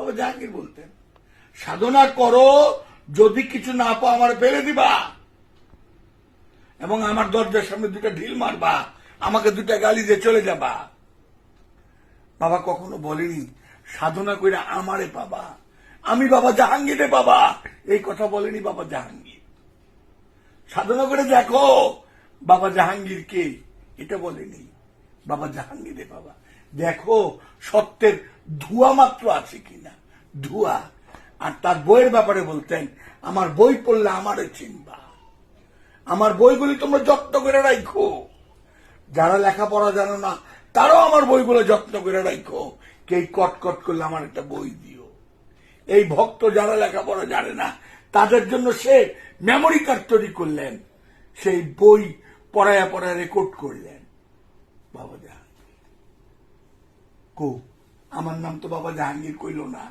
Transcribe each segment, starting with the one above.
বাবা জাহাঙ্গীর বলতেন, সাধনা করো, যদি কিছু না পাও আমার ফেলে দিবা এবং আমার দরজার সামনে দুটা ঢিল মারবা, আমাকে দুটা গালি দিয়ে চলে যাবা। বাবা কখনো বলেনি সাধনা করে আমারে পাবা, আমি বাবা জাহাঙ্গীরে পাবা, এই কথা বলেনি বাবা জাহাঙ্গীর। সাধনা করে দেখো বাবা জাহাঙ্গীর কে, এটা বলেনি, বাবা জাহাঙ্গীরে বাবা দেখো সত্যের ধোঁয়া মাত্র আছে কিনা, ধোঁয়া। আর তার বইয়ের ব্যাপারে বলতেন, আমার বই পড়লে আমারে চিনবা, আমার বইগুলি তোমরা যত্ন করে রাখো, যারা লেখাপড়া জানো না তারাও আমার বইগুলো যত্ন করে রাখো, কে কটকট করলে আমার একটা বই দিও। এই ভক্ত যারা লেখাপড়া জানে না তাদের জন্য সে মেমোরি কার্ড তৈরি করলেন, সেই বই পড়ায়া পড়ায় রেকর্ড করলেন। বাবা জাহাঙ্গীর কো, আমার নাম তো বাবা জাহাঙ্গীর কইল না।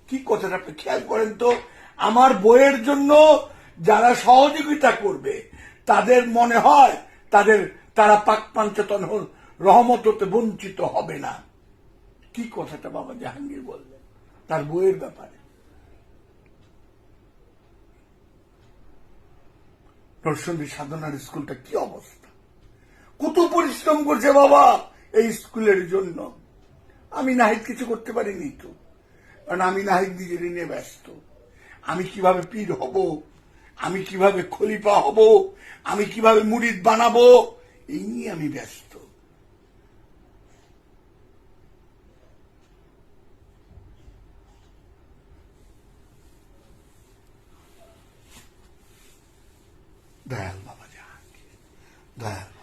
কি কথাটা আপনি খেয়াল করেন তো, আমার বইয়ের জন্য যারা সহযোগিতা করবে তাদের মনে হয় তারা পাক পাঞ্চতন রহমত হতে বঞ্চিত হবে না। কি কথাটা বাবা জাহাঙ্গীর বললেন তার বইয়ের ব্যাপারে। নরসিংদী সাধনার স্কুলটা কি অবস্থা, কত পরিশ্রম করছে বাবা এই স্কুলের জন্য। আমি নাহিদ কিছু করতে পারিনি তো, কারণ আমি নাহিদ নিজের নিয়ে ব্যস্ত। আমি কিভাবে পীর হব, আমি কিভাবে খলিফা হব, আমি কিভাবে মুরিদ বানাবো, এই নিয়ে আমি ব্যস্ত। দয়াল বাবা জাহাঙ্গীর, দয়াল।